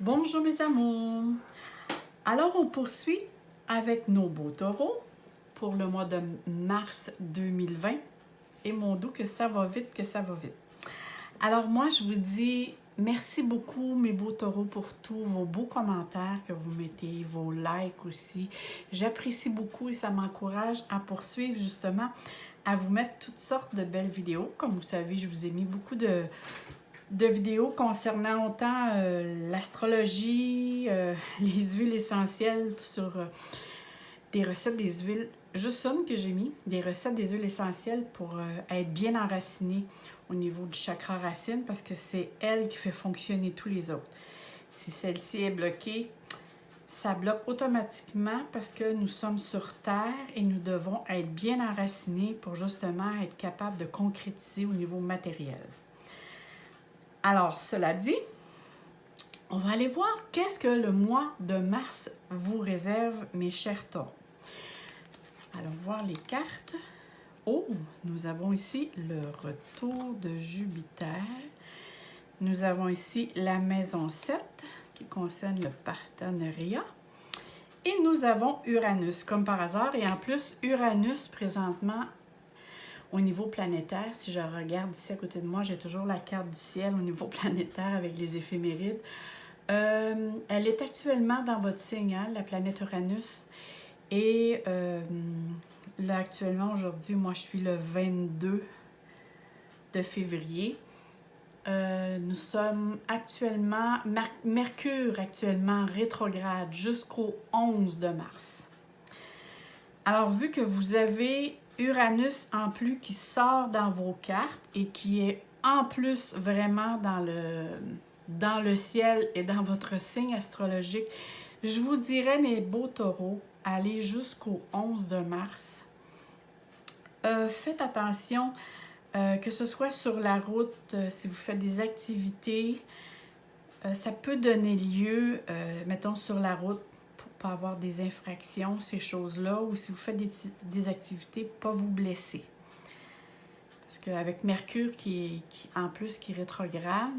Bonjour mes amours! Alors on poursuit avec nos beaux taureaux pour le mois de mars 2020 et mon doux que ça va vite, que ça va vite. Alors moi je vous dis merci beaucoup mes beaux taureaux pour tous vos beaux commentaires que vous mettez, vos likes aussi. J'apprécie beaucoup et ça m'encourage à poursuivre justement à vous mettre toutes sortes de belles vidéos. Comme vous savez, je vous ai mis beaucoup de vidéos concernant autant l'astrologie, les huiles essentielles sur des recettes des huiles, juste une que j'ai mis, des recettes des huiles essentielles pour être bien enracinées au niveau du chakra racine parce que c'est elle qui fait fonctionner tous les autres. Si celle-ci est bloquée, ça bloque automatiquement parce que nous sommes sur Terre et nous devons être bien enracinés pour justement être capables de concrétiser au niveau matériel. Alors, cela dit, on va aller voir qu'est-ce que le mois de mars vous réserve, mes chers taureaux. Allons voir les cartes. Oh, nous avons ici le retour de Jupiter. Nous avons ici la maison 7 qui concerne le partenariat. Et nous avons Uranus, comme par hasard. Et en plus, Uranus, présentement, au niveau planétaire, si je regarde ici à côté de moi, j'ai toujours la carte du ciel au niveau planétaire avec les éphémérides. Elle est actuellement dans votre signe, hein, la planète Uranus. Et là, actuellement, aujourd'hui, moi, je suis le 22 de février. Nous sommes actuellement, Mercure actuellement rétrograde jusqu'au 11 de mars. Alors, vu que vous avez Uranus en plus qui sort dans vos cartes et qui est en plus vraiment dans le ciel et dans votre signe astrologique, je vous dirais, mes beaux taureaux, allez jusqu'au 11 de mars. Faites attention, que ce soit sur la route, si vous faites des activités, ça peut donner lieu, mettons sur la route, pour ne pas avoir des infractions, ces choses-là, ou si vous faites des activités, pas vous blesser. Parce qu'avec Mercure en plus qui rétrograde,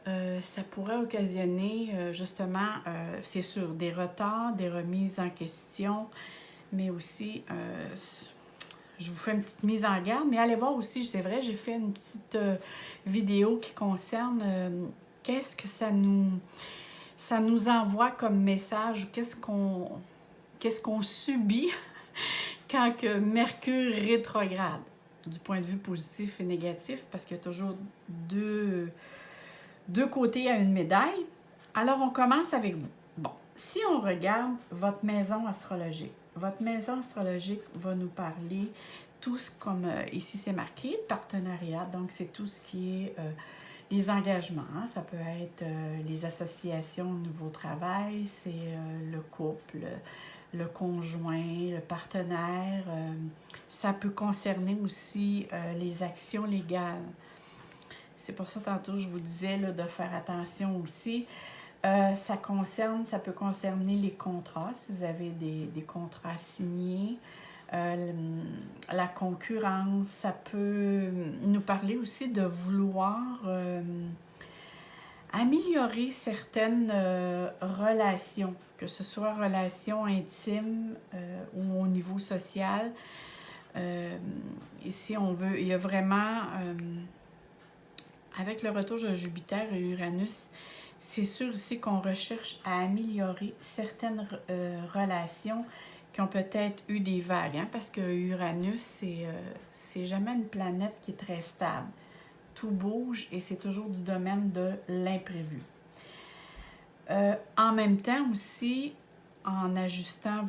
ça pourrait occasionner justement, c'est sûr, des retards, des remises en question, mais aussi, je vous fais une petite mise en garde, mais allez voir aussi, c'est vrai, j'ai fait une petite vidéo qui concerne qu'est-ce que ça nous envoie comme message, ou qu'est-ce qu'on subit quand que Mercure rétrograde, du point de vue positif et négatif, parce qu'il y a toujours deux côtés à une médaille. Alors, on commence avec vous. Bon, si on regarde votre maison astrologique va nous parler tout ce comme ici c'est marqué, partenariat, donc c'est tout ce qui est les engagements, hein? Ça peut être les associations au nouveau travail, c'est le couple, le conjoint, le partenaire, ça peut concerner aussi les actions légales. C'est pour ça, tantôt, je vous disais là, de faire attention aussi. Ça peut concerner les contrats, si vous avez des contrats signés. La concurrence, ça peut nous parler aussi de vouloir améliorer certaines relations, que ce soit relations intimes ou au niveau social. Ici, on veut, il y a vraiment... avec le retour de Jupiter et Uranus, c'est sûr ici qu'on recherche à améliorer certaines relations qui ont peut-être eu des vagues, hein, parce que Uranus, c'est jamais une planète qui est très stable. Tout bouge et c'est toujours du domaine de l'imprévu. En même temps aussi, en ajustant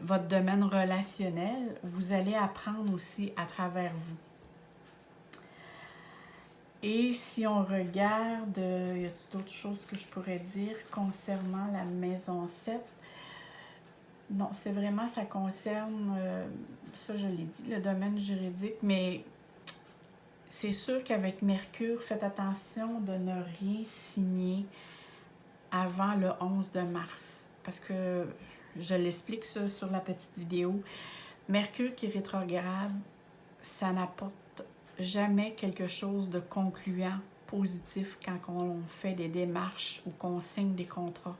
votre domaine relationnel, vous allez apprendre aussi à travers vous. Et si on regarde, y a-t-il d'autres choses que je pourrais dire concernant la maison 7? Non, c'est vraiment, ça concerne, ça je l'ai dit, le domaine juridique, mais c'est sûr qu'avec Mercure, faites attention de ne rien signer avant le 11 de mars. Parce que, je l'explique ça sur la petite vidéo, Mercure qui rétrograde, ça n'apporte jamais quelque chose de concluant positif quand on fait des démarches ou qu'on signe des contrats.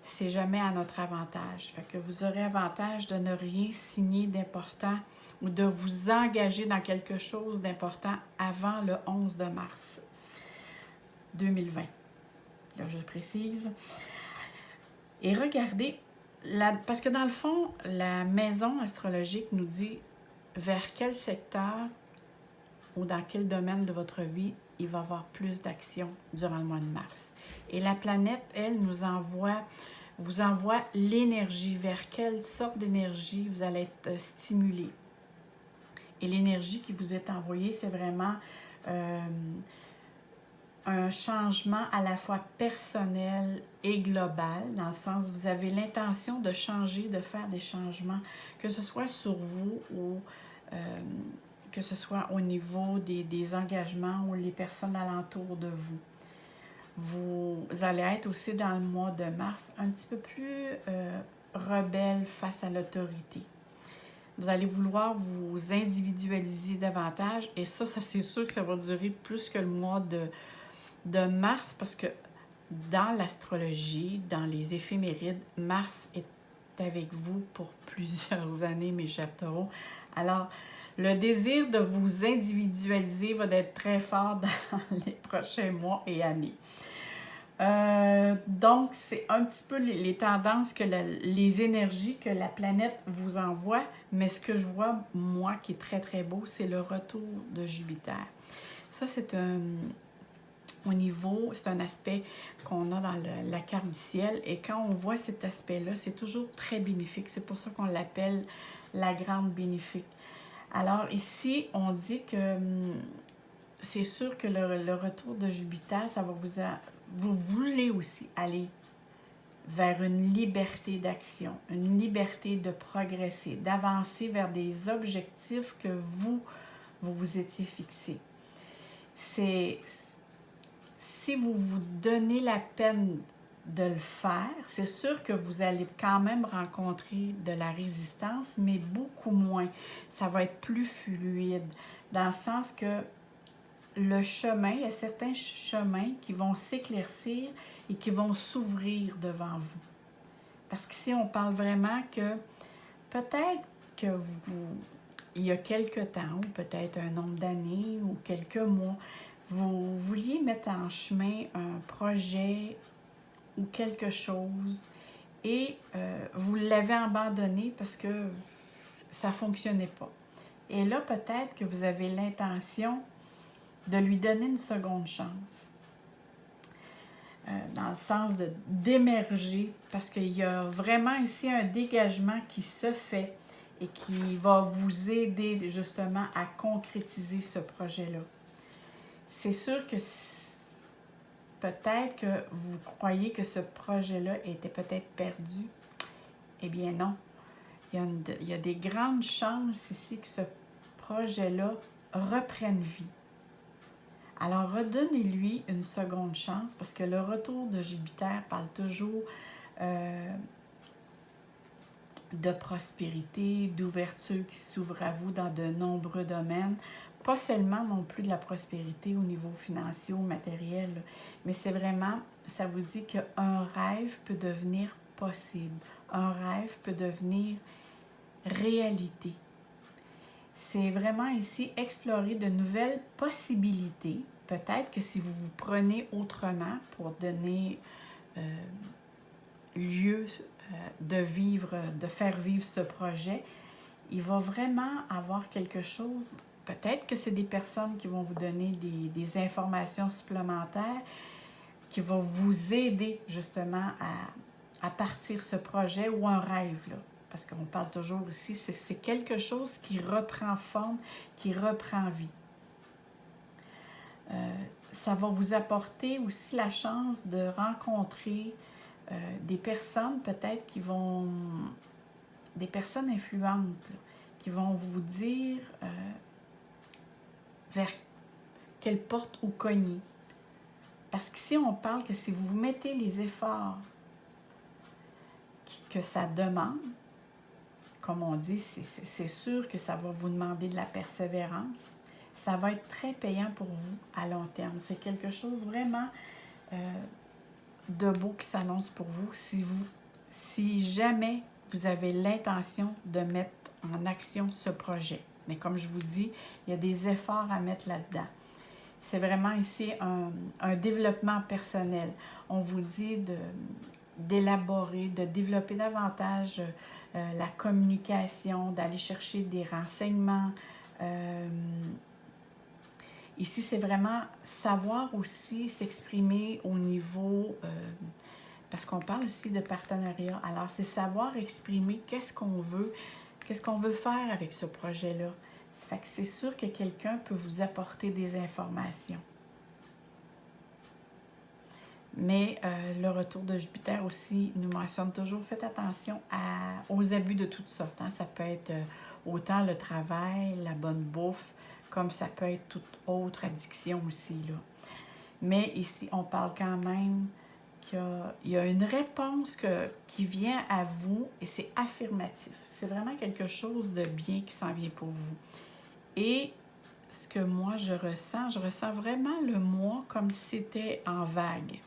C'est jamais à notre avantage. Fait que vous aurez avantage de ne rien signer d'important ou de vous engager dans quelque chose d'important avant le 11 de mars 2020. Là, je précise. Et regardez, parce que dans le fond, la maison astrologique nous dit vers quel secteur ou dans quel domaine de votre vie il va y avoir plus d'action durant le mois de mars. Et la planète, elle, vous envoie l'énergie, vers quelle sorte d'énergie vous allez être stimulé. Et l'énergie qui vous est envoyée, c'est vraiment un changement à la fois personnel et global, dans le sens où vous avez l'intention de changer, de faire des changements, que ce soit sur vous ou que ce soit au niveau des engagements ou les personnes alentour de vous. Vous allez être aussi dans le mois de mars un petit peu plus rebelle face à l'autorité. Vous allez vouloir vous individualiser davantage et ça c'est sûr que ça va durer plus que le mois de mars parce que dans l'astrologie, dans les éphémérides, Mars est avec vous pour plusieurs années, mes chers taureaux. Alors, le désir de vous individualiser va être très fort dans les prochains mois et années. Donc, c'est un petit peu les tendances, les énergies que la planète vous envoie. Mais ce que je vois, moi, qui est très, très beau, c'est le retour de Jupiter. Ça, c'est au niveau, c'est un aspect qu'on a dans la carte du ciel. Et quand on voit cet aspect-là, c'est toujours très bénéfique. C'est pour ça qu'on l'appelle la grande bénéfique. Alors ici, on dit que c'est sûr que le retour de Jupiter, ça va vous voulez aussi aller vers une liberté d'action, une liberté de progresser, d'avancer vers des objectifs que vous étiez fixés. Si vous vous donnez la peine de le faire, c'est sûr que vous allez quand même rencontrer de la résistance, mais beaucoup moins. Ça va être plus fluide, dans le sens que le chemin, il y a certains chemins qui vont s'éclaircir et qui vont s'ouvrir devant vous. Parce qu'ici, on parle vraiment que peut-être que il y a quelque temps, ou peut-être un nombre d'années, ou quelques mois, vous vouliez mettre en chemin un projet ou quelque chose et vous l'avez abandonné parce que ça ne fonctionnait pas. Et là, peut-être que vous avez l'intention de lui donner une seconde chance. Dans le sens d'émerger, parce qu'il y a vraiment ici un dégagement qui se fait et qui va vous aider justement à concrétiser ce projet-là. C'est sûr que peut-être que vous croyez que ce projet-là était peut-être perdu. Eh bien non. Il y a des grandes chances ici que ce projet-là reprenne vie. Alors, redonnez-lui une seconde chance parce que le retour de Jupiter parle toujours de prospérité, d'ouverture qui s'ouvre à vous dans de nombreux domaines. Pas seulement non plus de la prospérité au niveau financier ou matériel, mais c'est vraiment, ça vous dit qu'un rêve peut devenir possible. Un rêve peut devenir réalité. C'est vraiment ici explorer de nouvelles possibilités. Peut-être que si vous vous prenez autrement pour donner lieu de faire vivre ce projet, il va vraiment avoir quelque chose. Peut-être que c'est des personnes qui vont vous donner des informations supplémentaires qui vont vous aider justement à partir ce projet ou un rêve, là. Parce qu'on parle toujours ici, c'est quelque chose qui reprend forme, qui reprend vie. Ça va vous apporter aussi la chance de rencontrer des personnes peut-être des personnes influentes, là, qui vont vous dire vers quelle porte ou cogner. Parce qu'ici, on parle que si vous mettez les efforts que ça demande, comme on dit, c'est sûr que ça va vous demander de la persévérance. ça va être très payant pour vous à long terme. C'est quelque chose vraiment de beau qui s'annonce pour vous si jamais vous avez l'intention de mettre en action ce projet. Mais comme je vous dis, il y a des efforts à mettre là-dedans. C'est vraiment ici un développement personnel. On vous dit d'élaborer, de développer davantage la communication, d'aller chercher des renseignements. Ici, c'est vraiment savoir aussi s'exprimer au niveau, parce qu'on parle ici de partenariat. Alors, c'est savoir exprimer qu'est-ce qu'on veut faire avec ce projet-là. Fait que c'est sûr que quelqu'un peut vous apporter des informations. Mais le retour de Jupiter aussi nous mentionne toujours, faites attention aux abus de toutes sortes. Hein. Ça peut être autant le travail, la bonne bouffe, comme ça peut être toute autre addiction aussi, là. Mais ici, on parle quand même qu'il y a une réponse qui vient à vous et c'est affirmatif. C'est vraiment quelque chose de bien qui s'en vient pour vous. Et ce que moi je ressens vraiment le mois comme si c'était en vague.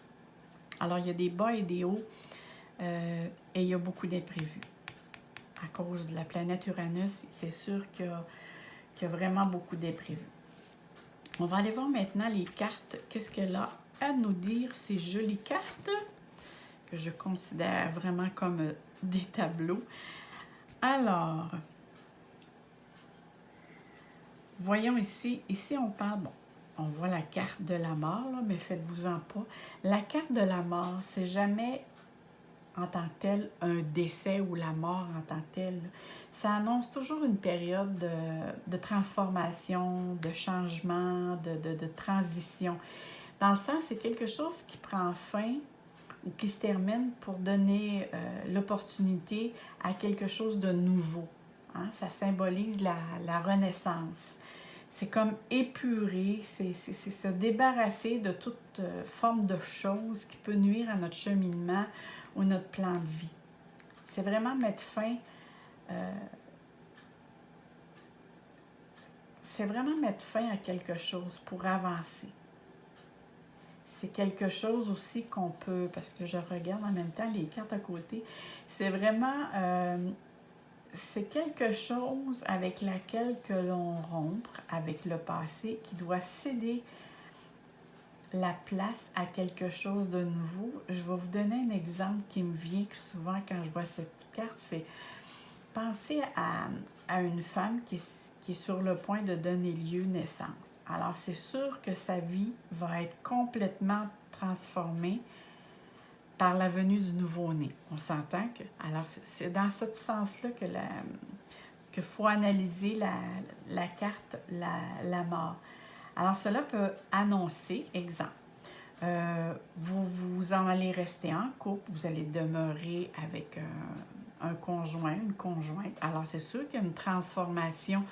Alors, il y a des bas et des hauts et il y a beaucoup d'imprévus. À cause de la planète Uranus, c'est sûr qu'il y a vraiment beaucoup d'imprévus. On va aller voir maintenant les cartes. Qu'est-ce qu'elle a à nous dire, ces jolies cartes que je considère vraiment comme des tableaux. Alors, voyons ici. Ici, on parle, bon, on voit la carte de la mort, là, mais faites-vous-en pas. La carte de la mort, c'est jamais en tant que tel un décès ou la mort en tant que telle. Ça annonce toujours une période de transformation, de changement, de transition. Dans le sens, c'est quelque chose qui prend fin ou qui se termine pour donner l'opportunité à quelque chose de nouveau. Hein? Ça symbolise la renaissance. C'est comme épurer, c'est se débarrasser de toute forme de choses qui peut nuire à notre cheminement ou notre plan de vie. C'est vraiment mettre fin, à quelque chose pour avancer. C'est quelque chose aussi qu'on peut, parce que je regarde en même temps les cartes à côté, c'est vraiment, c'est quelque chose avec laquelle que l'on rompt avec le passé, qui doit céder la place à quelque chose de nouveau. Je vais vous donner un exemple qui me vient souvent quand je vois cette carte, c'est penser à une femme qui est sur le point de donner lieu naissance. Alors, c'est sûr que sa vie va être complètement transformée par la venue du nouveau-né. On s'entend que... Alors, c'est dans ce sens-là que faut analyser la carte, la mort. Alors, cela peut annoncer, exemple, vous en allez rester en couple, vous allez demeurer avec un conjoint, une conjointe. Alors, c'est sûr qu'il y a une transformation,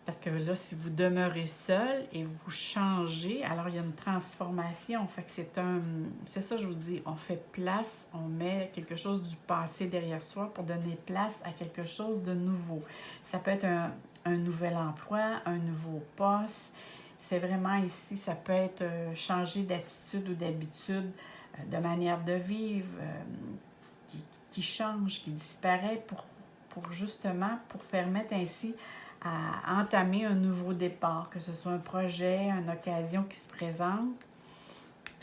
parce que là, si vous demeurez seul et vous changez, alors il y a une transformation. Fait que c'est ça, je vous dis, on fait place, on met quelque chose du passé derrière soi pour donner place à quelque chose de nouveau. Ça peut être un nouvel emploi, un nouveau poste. C'est vraiment ici, ça peut être changer d'attitude ou d'habitude, de manière de vivre, qui change, qui disparaît pour justement, pour permettre ainsi à entamer un nouveau départ, que ce soit un projet, une occasion qui se présente.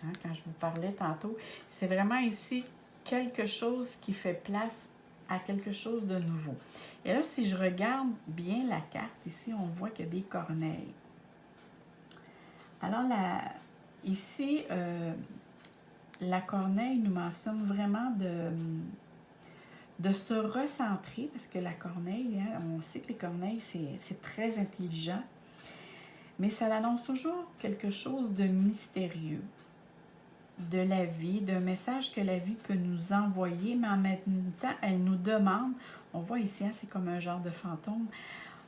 Hein, quand je vous parlais tantôt, c'est vraiment ici quelque chose qui fait place à quelque chose de nouveau. Et là, si je regarde bien la carte, ici, on voit qu'il y a des corneilles. Alors, ici, la corneille nous mentionne vraiment de se recentrer, parce que la corneille, hein, on sait que les corneilles, c'est très intelligent, mais ça l'annonce toujours quelque chose de mystérieux, de la vie, d'un message que la vie peut nous envoyer, mais en même temps, elle nous demande, on voit ici, hein, c'est comme un genre de fantôme,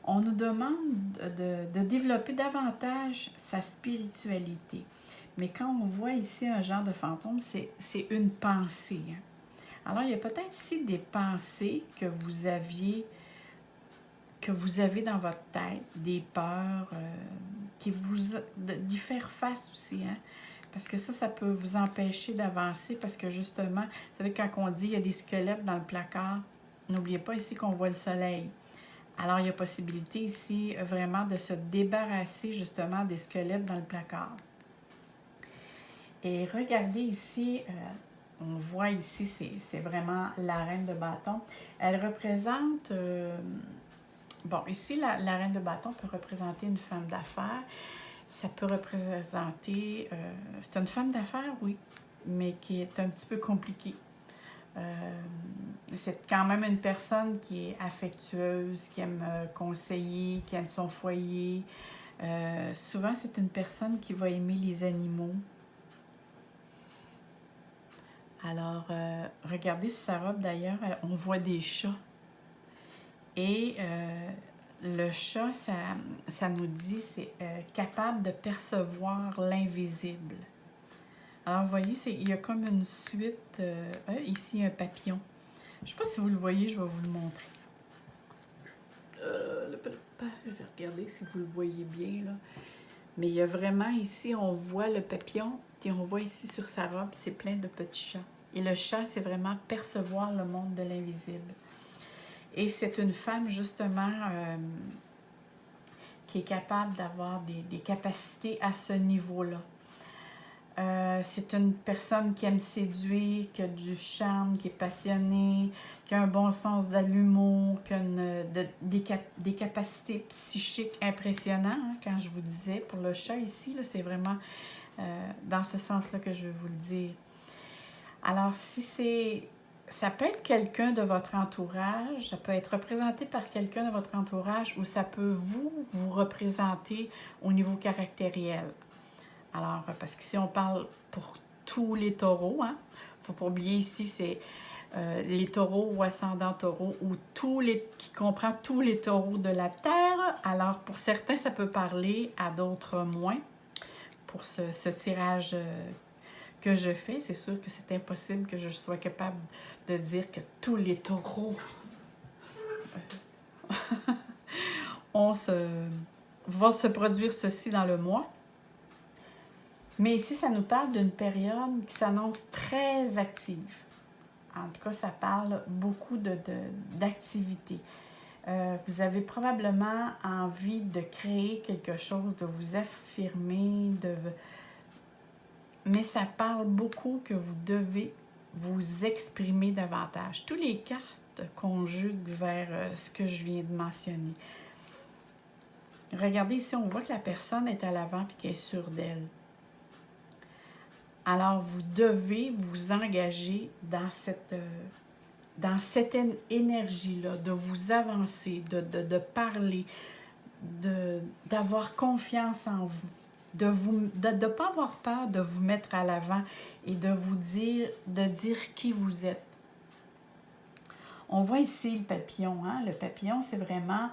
on nous demande de développer davantage sa spiritualité. Mais quand on voit ici un genre de fantôme, c'est une pensée. Hein. Alors, il y a peut-être ici des pensées que vous aviez, que vous avez dans votre tête, des peurs qui d'y faire face aussi, hein? Parce que ça peut vous empêcher d'avancer parce que justement, vous savez, quand on dit il y a des squelettes dans le placard, n'oubliez pas ici qu'on voit le soleil. Alors, il y a possibilité ici vraiment de se débarrasser justement des squelettes dans le placard. Et regardez ici, on voit ici, c'est vraiment la reine de bâton. Elle représente, bon, ici, la reine de bâton peut représenter une femme d'affaires. Ça peut représenter, c'est une femme d'affaires, oui, mais qui est un petit peu compliquée. C'est quand même une personne qui est affectueuse, qui aime conseiller, qui aime son foyer. Souvent, c'est une personne qui va aimer les animaux. Alors, regardez sur sa robe d'ailleurs, on voit des chats. Et le chat, ça nous dit, c'est capable de percevoir l'invisible. Alors, vous voyez, il y a comme une suite, ici un papillon. Je ne sais pas si vous le voyez, je vais vous le montrer. Je vais regarder si vous le voyez bien, là. Mais il y a vraiment ici, on voit le papillon, et on voit ici sur sa robe, c'est plein de petits chats. Et le chat, c'est vraiment percevoir le monde de l'invisible. Et c'est une femme, justement, qui est capable d'avoir des capacités à ce niveau-là. C'est une personne qui aime séduire, qui a du charme, qui est passionnée, qui a un bon sens de l'humour, qui a des capacités psychiques impressionnantes. Hein, quand je vous disais, pour le chat ici, c'est vraiment dans ce sens-là que je vais vous le dire. Alors, ça peut être quelqu'un de votre entourage, ça peut être représenté par quelqu'un de votre entourage ou ça peut vous représenter au niveau caractériel. Alors, parce qu'ici, on parle pour tous les taureaux, hein. Il ne faut pas oublier ici, c'est les taureaux ou ascendants taureaux ou qui comprend tous les taureaux de la Terre. Alors, pour certains, ça peut parler, à d'autres moins. Pour ce tirage que je fais, c'est sûr que c'est impossible que je sois capable de dire que tous les taureaux vont se produire ceci dans le mois. Mais ici, ça nous parle d'une période qui s'annonce très active. En tout cas, ça parle beaucoup d'activité. Vous avez probablement envie de créer quelque chose, de vous affirmer, mais ça parle beaucoup que vous devez vous exprimer davantage. Toutes les cartes conjuguent vers ce que je viens de mentionner. Regardez ici, on voit que la personne est à l'avant et qu'elle est sûre d'elle. Alors, vous devez vous engager dans cette énergie-là, de vous avancer, de parler, d'avoir confiance en vous, de ne pas avoir peur de vous mettre à l'avant et de dire qui vous êtes. On voit ici le papillon, hein? Le papillon, c'est vraiment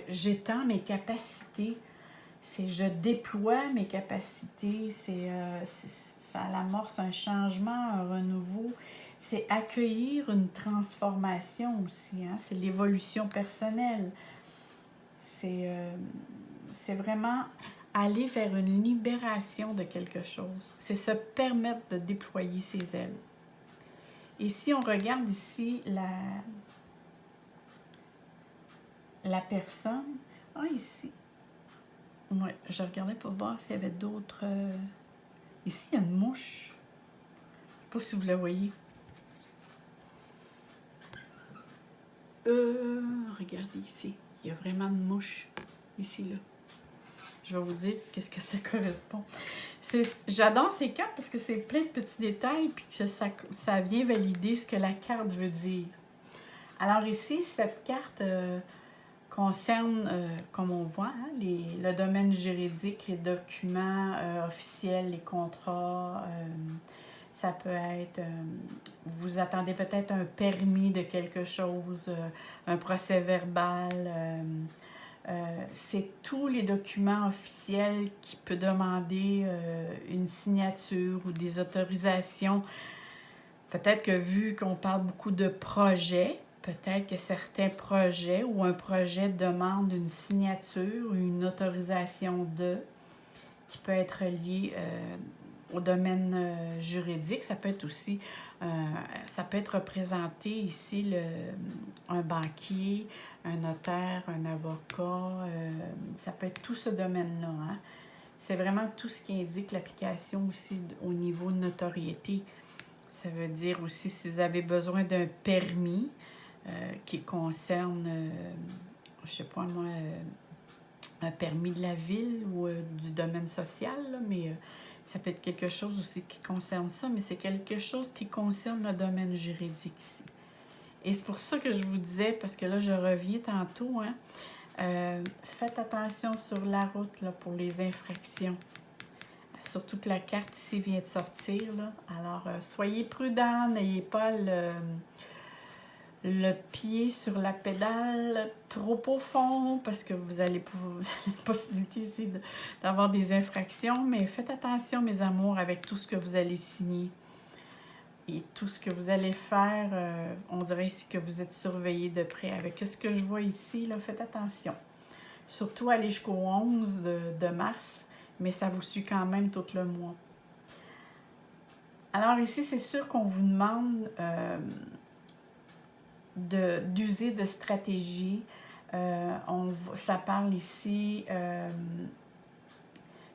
j'étends mes capacités. Je déploie mes capacités, ça amorce un changement, un renouveau. C'est accueillir une transformation aussi, hein? C'est l'évolution personnelle. C'est vraiment aller vers une libération de quelque chose. C'est se permettre de déployer ses ailes. Et si on regarde ici la personne, ici, oui, je regardais pour voir s'il y avait d'autres... Ici, il y a une mouche. Je ne sais pas si vous la voyez. Regardez ici. Il y a vraiment une mouche. Ici, là. Je vais vous dire qu'est-ce que ça correspond. J'adore ces cartes parce que c'est plein de petits détails puis que ça vient valider ce que la carte veut dire. Alors ici, cette carte... concerne, comme on voit, hein, le domaine juridique, les documents officiels, les contrats. Ça peut être, vous attendez peut-être un permis de quelque chose, un procès verbal. C'est tous les documents officiels qui peuvent demander une signature ou des autorisations. Peut-être que vu qu'on parle beaucoup de projets, Peut-être que certains projets ou un projet demande une signature, une autorisation qui peut être liée au domaine juridique. Ça peut être aussi, ça peut être représenté ici un banquier, un notaire, un avocat. Ça peut être tout ce domaine-là. Hein? C'est vraiment tout ce qui indique l'application aussi au niveau de notoriété. Ça veut dire aussi si vous avez besoin d'un permis qui concerne, je sais pas moi, un permis de la ville ou du domaine social, là, mais ça peut être quelque chose aussi qui concerne ça, mais c'est quelque chose qui concerne le domaine juridique ici. Et c'est pour ça que je vous disais, parce que là, je reviens tantôt, hein, faites attention sur la route là, pour les infractions. Surtout que la carte ici vient de sortir. Là. Alors, soyez prudents, n'ayez pas le pied sur la pédale trop au fond parce que vous allez la possibilité ici d'avoir des infractions. Mais faites attention, mes amours, avec tout ce que vous allez signer et tout ce que vous allez faire. On dirait ici que vous êtes surveillés de près. Avec ce que je vois ici, là, faites attention. Surtout aller jusqu'au 11 de mars. Mais ça vous suit quand même tout le mois. Alors ici, c'est sûr qu'on vous demande d'user de stratégie. Ça parle ici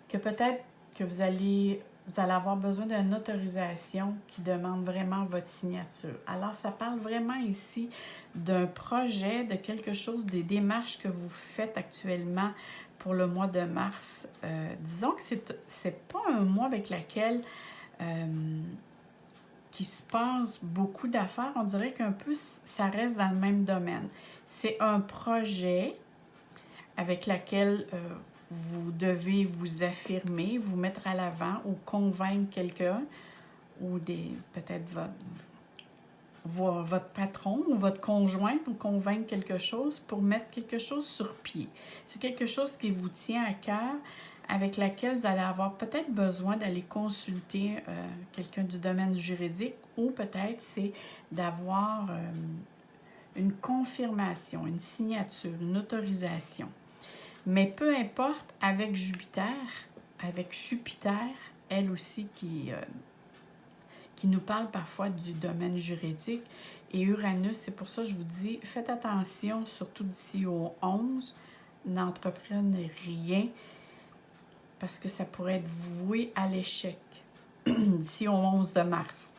que peut-être que vous allez avoir besoin d'une autorisation qui demande vraiment votre signature. Alors, ça parle vraiment ici d'un projet, de quelque chose, des démarches que vous faites actuellement pour le mois de mars. Disons que c'est pas un mois avec lequel qui se passe beaucoup d'affaires. On dirait qu'un peu, ça reste dans le même domaine. C'est un projet avec lequel vous devez vous affirmer, vous mettre à l'avant ou convaincre quelqu'un ou peut-être votre patron ou votre conjoint pour convaincre quelque chose, pour mettre quelque chose sur pied. C'est quelque chose qui vous tient à cœur, avec laquelle vous allez avoir peut-être besoin d'aller consulter quelqu'un du domaine juridique ou peut-être c'est d'avoir une confirmation, une signature, une autorisation. Mais peu importe, avec Jupiter, elle aussi qui nous parle parfois du domaine juridique, et Uranus, c'est pour ça que je vous dis, faites attention, surtout d'ici au 11, n'entreprenez rien, parce que ça pourrait être voué à l'échec d'ici au 11 de mars.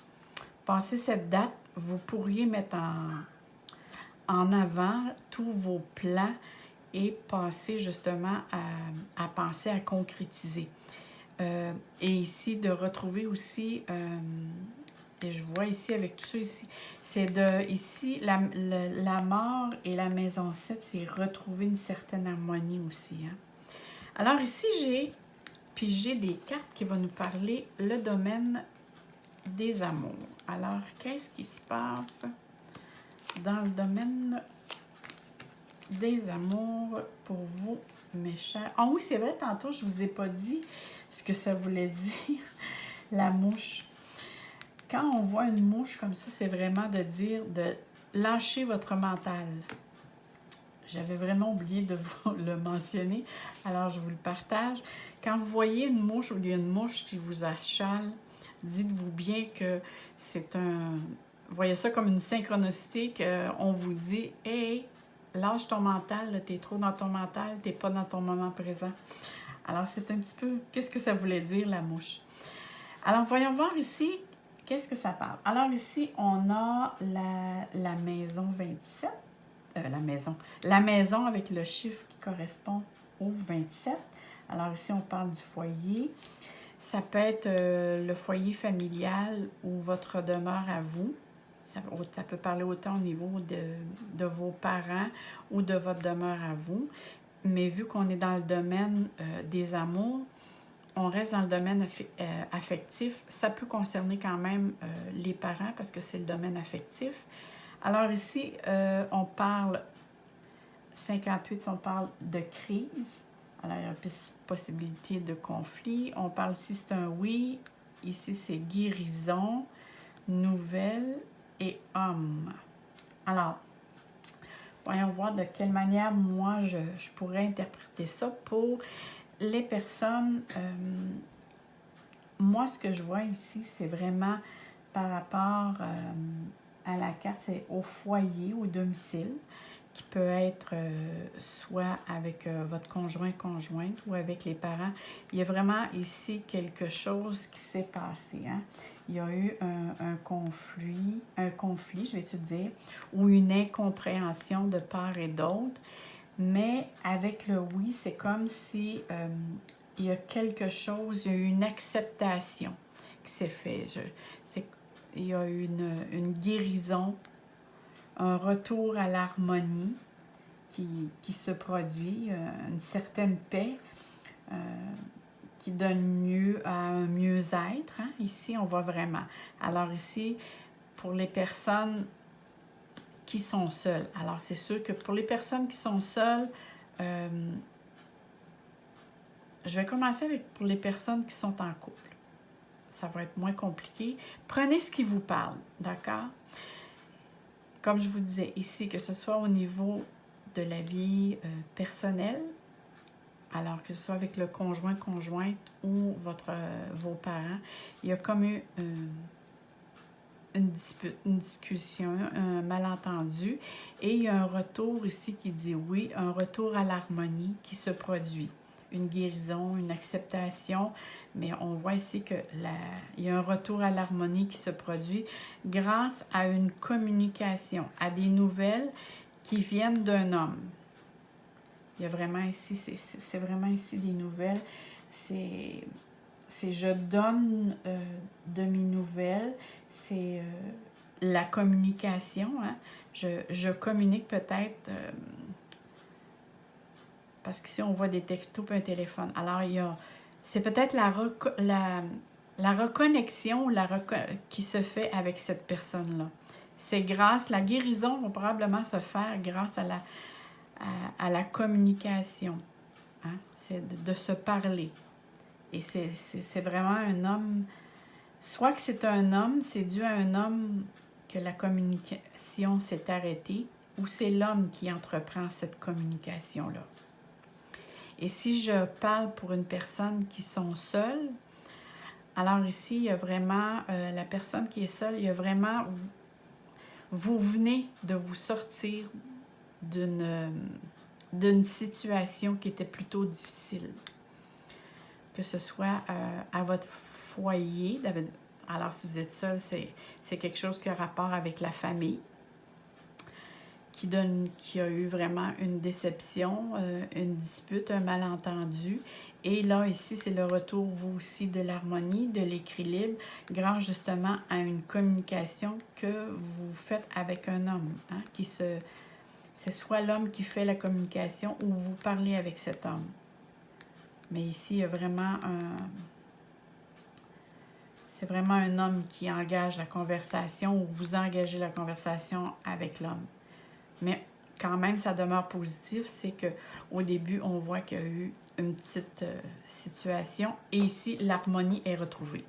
Passé cette date, vous pourriez mettre en avant tous vos plans et passer justement à penser à concrétiser. Et ici, de retrouver aussi, et je vois ici avec tout ça ici, c'est ici, la mort et la maison 7, c'est retrouver une certaine harmonie aussi. Hein? Alors ici, j'ai des cartes qui vont nous parler le domaine des amours. Alors, qu'est-ce qui se passe dans le domaine des amours pour vous, mes chers? Ah oui, c'est vrai, tantôt, je ne vous ai pas dit ce que ça voulait dire, la mouche. Quand on voit une mouche comme ça, c'est vraiment de dire de lâcher votre mental. J'avais vraiment oublié de vous le mentionner, alors je vous le partage. Quand vous voyez une mouche ou il y a une mouche qui vous achale, dites-vous bien que c'est voyez ça comme une synchronicité qu'on vous dit « Hey, lâche ton mental, t'es trop dans ton mental, t'es pas dans ton moment présent. » Alors, c'est un petit peu... Qu'est-ce que ça voulait dire, la mouche? Alors, voyons voir ici, qu'est-ce que ça parle? Alors, ici, on a la maison 27. La maison avec le chiffre qui correspond au 27. Alors, ici, on parle du foyer. Ça peut être le foyer familial ou votre demeure à vous. Ça peut parler autant au niveau de vos parents ou de votre demeure à vous. Mais vu qu'on est dans le domaine des amours, on reste dans le domaine affectif. Ça peut concerner quand même les parents parce que c'est le domaine affectif. Alors ici, on parle, 58, on parle de crise. Alors, il y a une possibilité de conflit. On parle ici, c'est un oui. Ici, c'est guérison, nouvelle et homme. Alors, Voyons voir de quelle manière moi je pourrais interpréter ça pour les personnes. Moi, ce que je vois ici, c'est vraiment par rapport à la carte, c'est au foyer, au domicile, qui peut être soit avec votre conjointe ou avec les parents. Il y a vraiment ici quelque chose qui s'est passé. Hein? Il y a eu un conflit, je vais te dire, ou une incompréhension de part et d'autre. Mais avec le oui, c'est comme si il y a quelque chose, il y a eu une acceptation qui s'est faite. Il y a eu une guérison, un retour à l'harmonie qui se produit, une certaine paix qui donne lieu à un mieux-être. Hein? Ici, on voit vraiment. Alors ici, pour les personnes qui sont seules, alors c'est sûr que pour les personnes qui sont seules, je vais commencer pour les personnes qui sont en couple. Ça va être moins compliqué. Prenez ce qui vous parle, d'accord? Comme je vous disais ici, que ce soit au niveau de la vie personnelle, alors que ce soit avec le conjointe ou vos parents, il y a comme eu une dispute, une discussion, un malentendu, et il y a un retour ici qui dit oui, un retour à l'harmonie qui se produit. Une guérison, une acceptation, mais on voit ici qu'il y a un retour à l'harmonie qui se produit grâce à une communication, à des nouvelles qui viennent d'un homme. Il y a vraiment ici, c'est vraiment ici des nouvelles. C'est je donne de mes nouvelles, c'est la communication. Hein? Je communique peut-être... parce qu'ici, on voit des textos et un téléphone. Alors, c'est peut-être la reconnexion qui se fait avec cette personne-là. C'est la guérison va probablement se faire grâce à la communication. Hein? C'est de se parler. Et c'est vraiment un homme, soit que c'est un homme, c'est dû à un homme que la communication s'est arrêtée, ou c'est l'homme qui entreprend cette communication-là. Et si je parle pour une personne qui sont seules, alors ici, il y a vraiment, la personne qui est seule, il y a vraiment, vous venez de vous sortir d'une situation qui était plutôt difficile. Que ce soit à votre foyer, alors si vous êtes seul, c'est quelque chose qui a rapport avec la famille, qui a eu vraiment une déception, une dispute, un malentendu. Et là, ici, c'est le retour, vous aussi, de l'harmonie, de l'équilibre, grâce justement à une communication que vous faites avec un homme. Hein, c'est soit l'homme qui fait la communication ou vous parlez avec cet homme. Mais ici, il y a vraiment c'est vraiment un homme qui engage la conversation ou vous engagez la conversation avec l'homme. Mais quand même, ça demeure positif, c'est qu'au début, on voit qu'il y a eu une petite situation. Et ici, l'harmonie est retrouvée.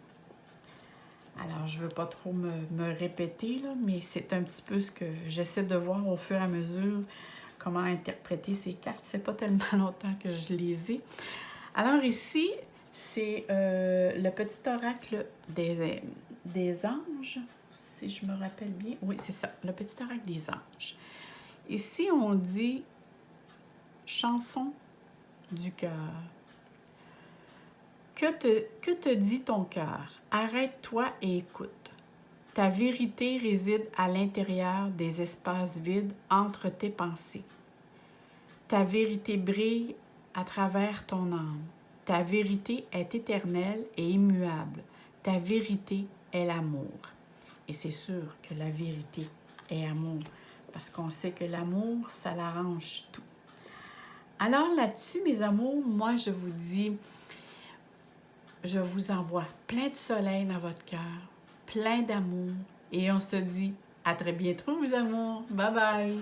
Alors, je ne veux pas trop me répéter, là, mais c'est un petit peu ce que j'essaie de voir au fur et à mesure, comment interpréter ces cartes. Ça fait pas tellement longtemps que je les ai. Alors ici, c'est le petit oracle des anges, si je me rappelle bien. Oui, c'est ça, le petit oracle des anges. Ici, on dit « chanson du cœur ». Que te dit ton cœur? Arrête-toi et écoute. Ta vérité réside à l'intérieur des espaces vides entre tes pensées. Ta vérité brille à travers ton âme. Ta vérité est éternelle et immuable. Ta vérité est l'amour. Et c'est sûr que la vérité est amour. Parce qu'on sait que l'amour, ça l'arrange tout. Alors là-dessus, mes amours, moi, je vous dis, je vous envoie plein de soleil dans votre cœur, plein d'amour. Et on se dit à très bientôt, mes amours. Bye bye!